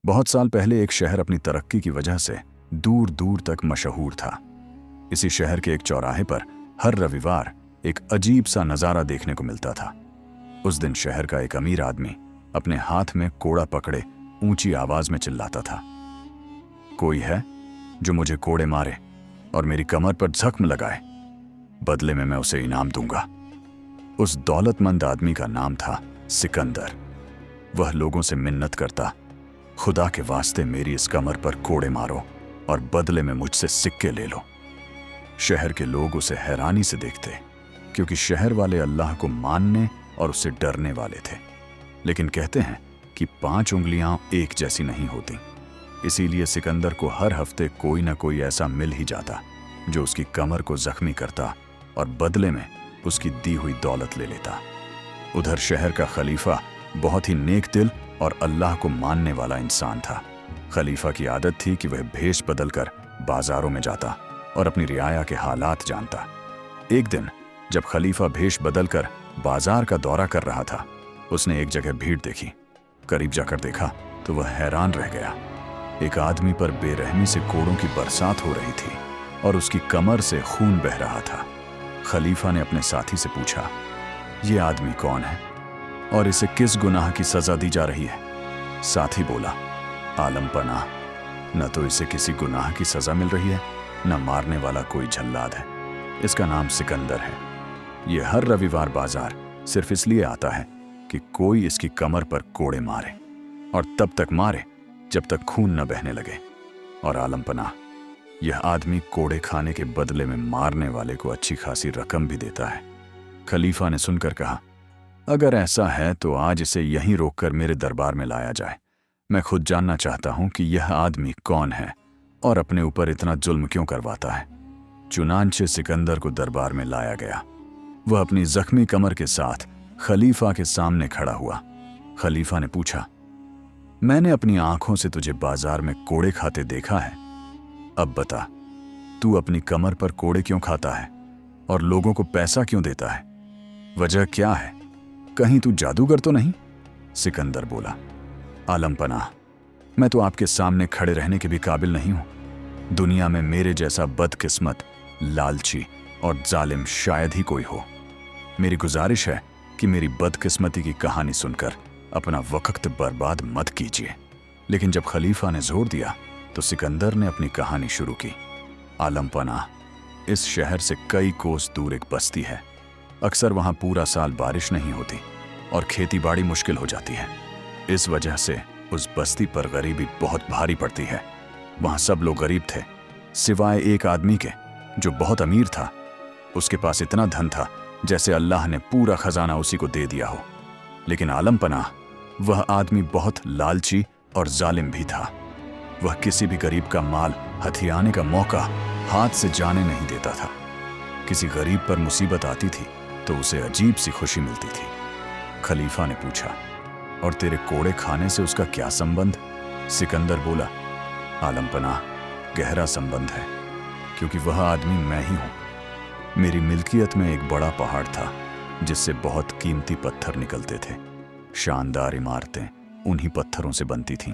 बहुत साल पहले एक शहर अपनी तरक्की की वजह से दूर दूर तक मशहूर था। इसी शहर के एक चौराहे पर हर रविवार एक अजीब सा नज़ारा देखने को मिलता था। उस दिन शहर का एक अमीर आदमी अपने हाथ में कोड़ा पकड़े ऊंची आवाज में चिल्लाता था, कोई है जो मुझे कोड़े मारे और मेरी कमर पर जख्म लगाए, बदले में मैं उसे इनाम दूंगा। उस दौलतमंद आदमी का नाम था सिकंदर। वह लोगों से मिन्नत करता, खुदा के वास्ते मेरी इस कमर पर कोड़े मारो और बदले में मुझसे सिक्के ले लो। शहर के लोग उसे हैरानी से देखते, क्योंकि शहर वाले अल्लाह को मानने और उससे डरने वाले थे। लेकिन कहते हैं कि 5 उंगलियां एक जैसी नहीं होती, इसीलिए सिकंदर को हर हफ्ते कोई ना कोई ऐसा मिल ही जाता जो उसकी कमर को जख्मी करता और बदले में उसकी दी हुई दौलत ले लेता। उधर शहर का खलीफा बहुत ही नेक दिल और अल्लाह को मानने वाला इंसान था। खलीफा की आदत थी कि वह भेष बदलकर बाजारों में जाता और अपनी रियाया के हालात जानता। एक दिन जब खलीफा भेष बदलकर बाजार का दौरा कर रहा था, उसने एक जगह भीड़ देखी। करीब जाकर देखा तो वह हैरान रह गया। एक आदमी पर बेरहमी से कोड़ों की बरसात हो रही थी और उसकी कमर से खून बह रहा था। खलीफा ने अपने साथी से पूछा, ये आदमी कौन है और इसे किस गुनाह की सजा दी जा रही है? साथी बोला, आलम पनाह, न तो इसे किसी गुनाह की सजा मिल रही है, न मारने वाला कोई जल्लाद है। इसका नाम सिकंदर है। ये हर रविवार बाजार सिर्फ इसलिए आता है कि कोई इसकी कमर पर कोड़े मारे, और तब तक मारे जब तक खून न बहने लगे। और आलम पनाह, यह आदमी कोड़े खाने के बदले में मारने वाले को अच्छी खासी रकम भी देता है। खलीफा ने सुनकर कहा, अगर ऐसा है तो आज इसे यहीं रोककर मेरे दरबार में लाया जाए। मैं खुद जानना चाहता हूं कि यह आदमी कौन है और अपने ऊपर इतना जुल्म क्यों करवाता है। चुनांचे सिकंदर को दरबार में लाया गया। वह अपनी जख्मी कमर के साथ खलीफा के सामने खड़ा हुआ। खलीफा ने पूछा, मैंने अपनी आंखों से तुझे बाजार में कोड़े खाते देखा है। अब बता, तू अपनी कमर पर कोड़े क्यों खाता है और लोगों को पैसा क्यों देता है? वजह क्या है? कहीं तू जादूगर तो नहीं? सिकंदर बोला, आलम पनाह, मैं तो आपके सामने खड़े रहने के भी काबिल नहीं हूं। दुनिया में मेरे जैसा बदकिस्मत, लालची और जालिम शायद ही कोई हो। मेरी गुजारिश है कि मेरी बदकिस्मती की कहानी सुनकर अपना वक्त बर्बाद मत कीजिए। लेकिन जब खलीफा ने जोर दिया तो सिकंदर ने अपनी कहानी शुरू की। आलम पनाह, इस शहर से कई कोस दूर एक बस्ती है। अक्सर वहां पूरा साल बारिश नहीं होती और खेती बाड़ी मुश्किल हो जाती है। इस वजह से उस बस्ती पर गरीबी बहुत भारी पड़ती है। वहां सब लोग गरीब थे, सिवाय एक आदमी के जो बहुत अमीर था। उसके पास इतना धन था जैसे अल्लाह ने पूरा खजाना उसी को दे दिया हो। लेकिन आलम पनाह, वह आदमी बहुत लालची और जालिम भी था। वह किसी भी गरीब का माल हथियाने का मौका हाथ से जाने नहीं देता था। किसी गरीब पर मुसीबत आती थी तो उसे अजीब सी खुशी मिलती थी। खलीफा ने पूछा, और तेरे कोड़े खाने से उसका क्या संबंध? सिकंदर बोला, आलम पनाह, गहरा संबंध है, क्योंकि वह आदमी मैं ही हूं। मेरी मिल्कियत में एक बड़ा पहाड़ था जिससे बहुत कीमती पत्थर निकलते थे। शानदार इमारतें उन्हीं पत्थरों से बनती थीं।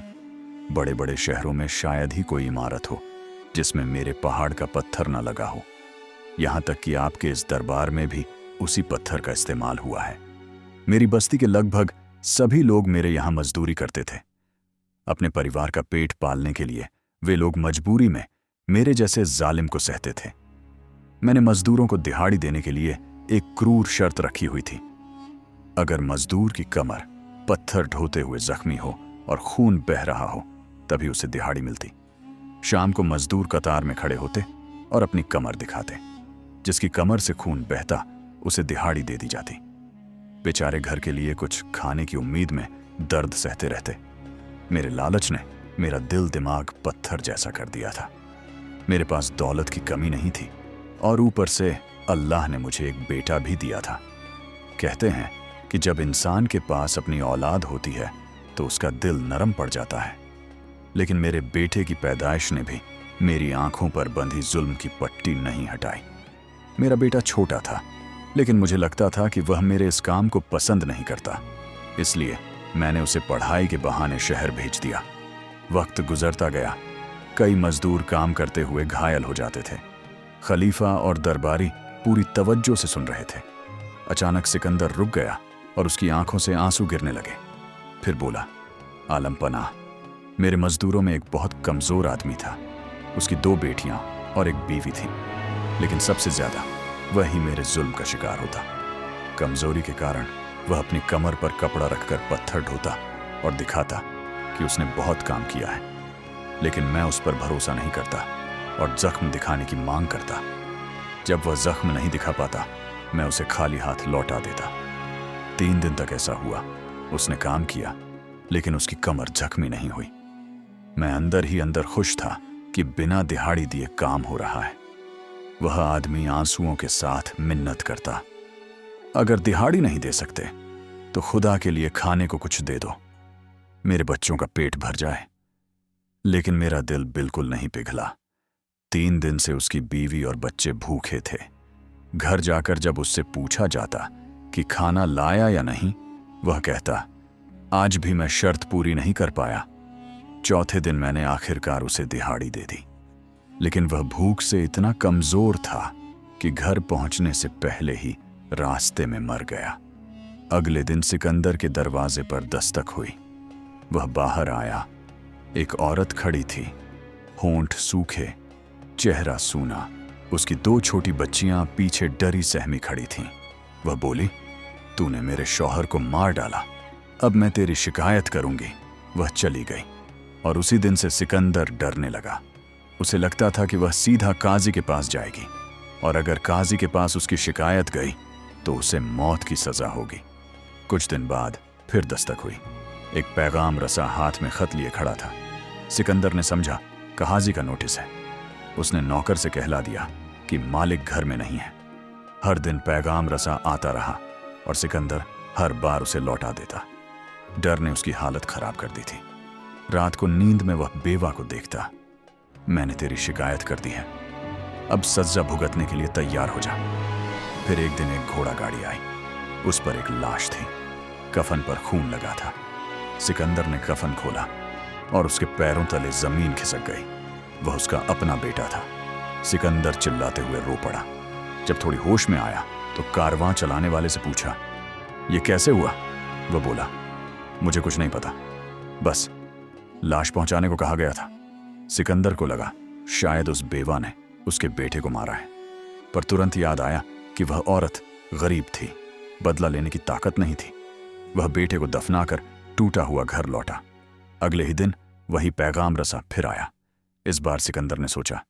बड़े बड़े शहरों में शायद ही कोई इमारत हो जिसमें मेरे पहाड़ का पत्थर न लगा हो। यहां तक कि आपके इस दरबार में भी उसी पत्थर का इस्तेमाल हुआ है। मेरी बस्ती के लगभग सभी लोग मेरे यहां मजदूरी करते थे। अपने परिवार का पेट पालने के लिए वे लोग मजबूरी में मेरे जैसे जालिम को सहते थे। मैंने मजदूरों को दिहाड़ी देने के लिए एक क्रूर शर्त रखी हुई थी। अगर मजदूर की कमर पत्थर ढोते हुए जख्मी हो और खून बह रहा हो तभी उसे दिहाड़ी मिलती। शाम को मजदूर कतार में खड़े होते और अपनी कमर दिखाते। जिसकी कमर से खून बहता उसे दिहाड़ी दे दी जाती। बेचारे घर के लिए कुछ खाने की उम्मीद में दर्द सहते रहते। मेरे लालच ने मेरा दिल दिमाग पत्थर जैसा कर दिया था। मेरे पास दौलत की कमी नहीं थी और ऊपर से अल्लाह ने मुझे एक बेटा भी दिया था। कहते हैं कि जब इंसान के पास अपनी औलाद होती है तो उसका दिल नरम पड़ जाता है। लेकिन मेरे बेटे की पैदाइश ने भी मेरी आंखों पर बंधी जुल्म की पट्टी नहीं हटाई। मेरा बेटा छोटा था, लेकिन मुझे लगता था कि वह मेरे इस काम को पसंद नहीं करता। इसलिए मैंने उसे पढ़ाई के बहाने शहर भेज दिया। वक्त गुजरता गया। कई मजदूर काम करते हुए घायल हो जाते थे। खलीफा और दरबारी पूरी तवज्जो से सुन रहे थे। अचानक सिकंदर रुक गया और उसकी आंखों से आंसू गिरने लगे। फिर बोला, आलम पनाह, मेरे मजदूरों में एक बहुत कमजोर आदमी था। उसकी 2 बेटियां और एक बीवी थी, लेकिन सबसे ज्यादा वही मेरे जुल्म का शिकार होता। कमजोरी के कारण वह अपनी कमर पर कपड़ा रखकर पत्थर ढोता और दिखाता कि उसने बहुत काम किया है, लेकिन मैं उस पर भरोसा नहीं करता और जख्म दिखाने की मांग करता। जब वह जख्म नहीं दिखा पाता, मैं उसे खाली हाथ लौटा देता। 3 दिन तक ऐसा हुआ। उसने काम किया, लेकिन उसकी कमर जख्मी नहीं हुई। मैं अंदर ही अंदर खुश था कि बिना दिहाड़ी दिए काम हो रहा है। वह आदमी आंसुओं के साथ मिन्नत करता, अगर दिहाड़ी नहीं दे सकते तो खुदा के लिए खाने को कुछ दे दो, मेरे बच्चों का पेट भर जाए। लेकिन मेरा दिल बिल्कुल नहीं पिघला। 3 दिन से उसकी बीवी और बच्चे भूखे थे। घर जाकर जब उससे पूछा जाता कि खाना लाया या नहीं, वह कहता, आज भी मैं शर्त पूरी नहीं कर पाया। चौथे दिन मैंने आखिरकार उसे दिहाड़ी दे दी, लेकिन वह भूख से इतना कमजोर था कि घर पहुंचने से पहले ही रास्ते में मर गया। अगले दिन सिकंदर के दरवाजे पर दस्तक हुई। वह बाहर आया। एक औरत खड़ी थी, होंठ सूखे, चेहरा सूना। उसकी 2 छोटी बच्चियां पीछे डरी सहमी खड़ी थीं। वह बोली, तूने मेरे शौहर को मार डाला, अब मैं तेरी शिकायत करूंगी। वह चली गई और उसी दिन से सिकंदर डरने लगा। उसे लगता था कि वह सीधा काजी के पास जाएगी, और अगर काजी के पास उसकी शिकायत गई तो उसे मौत की सजा होगी। कुछ दिन बाद फिर दस्तक हुई। एक पैगाम रसा हाथ में खत लिए खड़ा था। सिकंदर ने समझा कहाजी का नोटिस है। उसने नौकर से कहला दिया कि मालिक घर में नहीं है। हर दिन पैगाम रसा आता रहा और सिकंदर हर बार उसे लौटा देता। डर ने उसकी हालत खराब कर दी थी। रात को नींद में वह बेवा को देखता। मैंने तेरी शिकायत कर दी है, अब सजा भुगतने के लिए तैयार हो जा। फिर एक दिन एक घोड़ा गाड़ी आई। उस पर एक लाश थी, कफन पर खून लगा था। सिकंदर ने कफन खोला और उसके पैरों तले जमीन खिसक गई। वह उसका अपना बेटा था। सिकंदर चिल्लाते हुए रो पड़ा। जब थोड़ी होश में आया तो कारवां चलाने वाले से पूछा, यह कैसे हुआ? वह बोला, मुझे कुछ नहीं पता, बस लाश पहुंचाने को कहा गया था। सिकंदर को लगा शायद उस बेवा ने उसके बेटे को मारा है, पर तुरंत याद आया कि वह औरत गरीब थी, बदला लेने की ताकत नहीं थी। वह बेटे को दफनाकर टूटा हुआ घर लौटा। अगले ही दिन वही पैगाम रसा फिर आया। इस बार सिकंदर ने सोचा,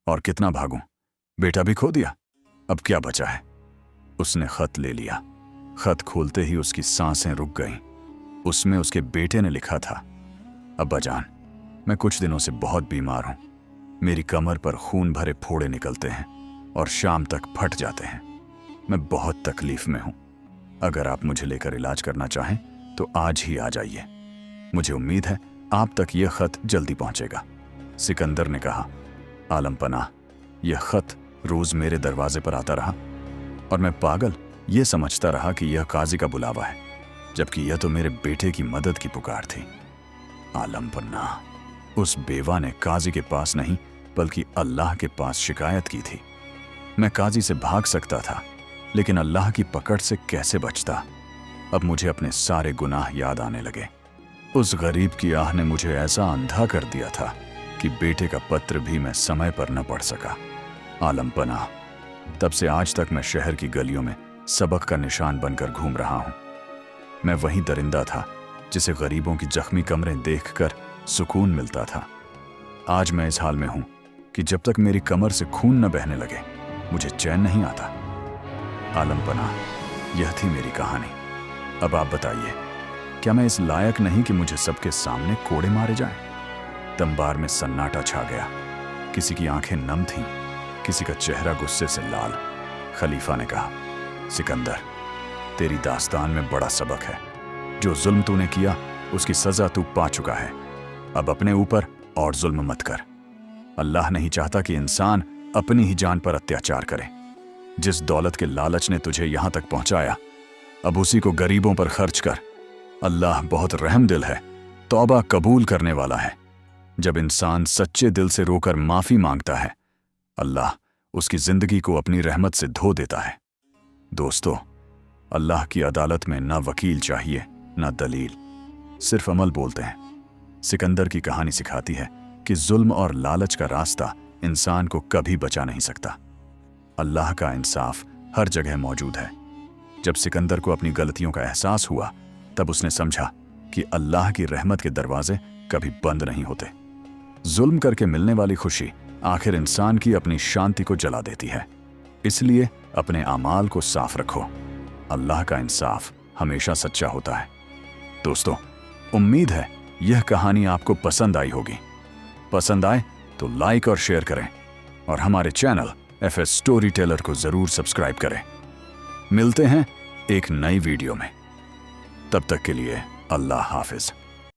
और कितना भागूं, बेटा भी खो दिया, अब क्या बचा है। उसने खत ले लिया। खत खोलते ही उसकी सांसें रुक गईं। उसमें उसके बेटे ने लिखा था, अब्बाजान, मैं कुछ दिनों से बहुत बीमार हूं। मेरी कमर पर खून भरे फोड़े निकलते हैं और शाम तक फट जाते हैं। मैं बहुत तकलीफ में हूं। अगर आप मुझे लेकर इलाज करना चाहें तो आज ही आ जाइए। मुझे उम्मीद है आप तक यह खत जल्दी पहुंचेगा। सिकंदर ने कहा, आलम पनाह, यह खत रोज मेरे दरवाजे पर आता रहा और मैं पागल यह समझता रहा कि यह काजी का बुलावा है, जबकि यह तो मेरे बेटे की मदद की पुकार थी। आलम पन्ना, उस बेवा ने काजी के पास नहीं बल्कि अल्लाह के पास शिकायत की थी। मैं काजी से भाग सकता था, लेकिन अल्लाह की पकड़ से कैसे बचता। अब मुझे अपने सारे गुनाह याद आने लगे। उस गरीब की आह ने मुझे ऐसा अंधा कर दिया था कि बेटे का पत्र भी मैं समय पर न पढ़ सका। आलम पनाह, तब से आज तक मैं शहर की गलियों में सबक का निशान बनकर घूम रहा हूं। मैं वही दरिंदा था जिसे गरीबों की जख्मी कमरें देखकर सुकून मिलता था। आज मैं इस हाल में हूं कि जब तक मेरी कमर से खून न बहने लगे मुझे चैन नहीं आता। आलम पनाह, यह थी मेरी कहानी। अब आप बताइए, क्या मैं इस लायक नहीं कि मुझे सबके सामने कोड़े मारे जाएं? दरबार में सन्नाटा छा गया। किसी की आंखें नम थीं, किसी का चेहरा गुस्से से लाल। खलीफा ने कहा, सिकंदर, तेरी दास्तान में बड़ा सबक है। जो जुल्म तूने किया उसकी सजा तू पा चुका है। अब अपने ऊपर और जुल्म मत कर। अल्लाह नहीं चाहता कि इंसान अपनी ही जान पर अत्याचार करे। जिस दौलत के लालच ने तुझे यहां तक पहुंचाया, अब उसी को गरीबों पर खर्च कर। अल्लाह बहुत रहमदिल है, तौबा कबूल करने वाला है। जब इंसान सच्चे दिल से रोकर माफी मांगता है, अल्लाह उसकी जिंदगी को अपनी रहमत से धो देता है। दोस्तों, अल्लाह की अदालत में ना वकील चाहिए ना दलील, सिर्फ अमल बोलते हैं। सिकंदर की कहानी सिखाती है कि जुल्म और लालच का रास्ता इंसान को कभी बचा नहीं सकता। अल्लाह का इंसाफ हर जगह मौजूद है। जब सिकंदर को अपनी गलतियों का एहसास हुआ, तब उसने समझा कि अल्लाह की रहमत के दरवाजे कभी बंद नहीं होते। जुल्म करके मिलने वाली खुशी आखिर इंसान की अपनी शांति को जला देती है। इसलिए अपने आमाल को साफ रखो। अल्लाह का इंसाफ हमेशा सच्चा होता है। दोस्तों, उम्मीद है यह कहानी आपको पसंद आई होगी। पसंद आए तो लाइक और शेयर करें और हमारे चैनल FS स्टोरी टेलर को जरूर सब्सक्राइब करें। मिलते हैं एक नई वीडियो में। तब तक के लिए अल्लाह हाफिज।